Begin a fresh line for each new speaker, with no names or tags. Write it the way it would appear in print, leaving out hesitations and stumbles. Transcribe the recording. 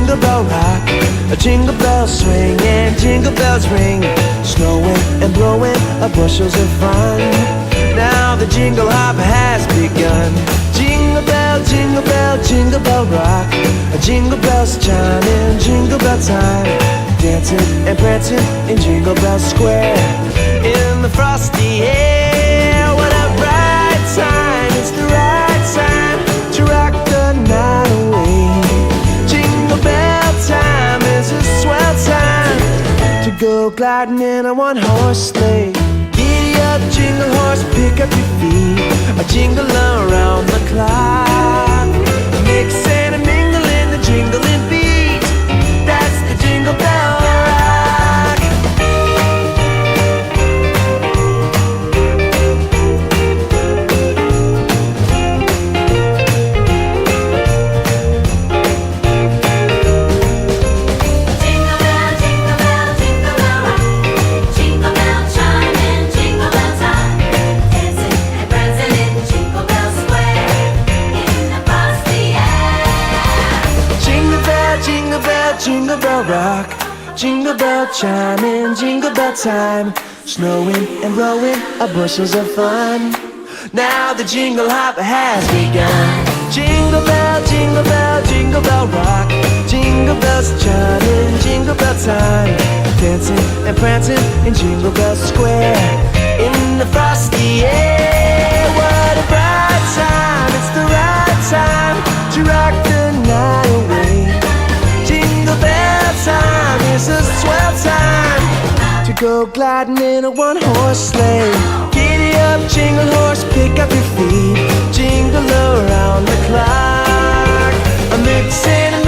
jingle bell rock, a jingle bell swing and jingle bells ring, snowing and blowing bushels of fun. Now the jingle hop has begun. Jingle bell, jingle bell, jingle bell rock, jingle bells chiming, jingle bell time, dancing and prancing in Jingle Bell Square. In the frosty air, what a bright time! It's the right time to rock the night away. Jingle bell time is a swell time to go gliding in a one-horse sleigh. Giddy up, jingle horse, pick up your feet, a jingle around the clock. Mix and mingle in the jingling beat. That's the Jingle Bell Rock.
Jingle bell, jingle bell, jingle bell rock, jingle bell chime and jingle bell time, dancing and prancing in Jingle Bell Square, in the frosty air.
Jingle bell, jingle bell, jingle bell rock, jingle bell chime in jingle bell time, snowing and blowing bushels of fun. Now the jingle hop has begun. Jingle bell, jingle bell, jingle bell rock, jingle bells chime in jingle bell time, dancing and prancing in Jingle Bell Square, in the frosty air. What a bright time! It's the right time to rock the night away. Jingle bell time is a swell time to go gliding in a one-horse sleigh. Giddy up, jingle horse, pick up your feet, jingle around the clock. A mix and a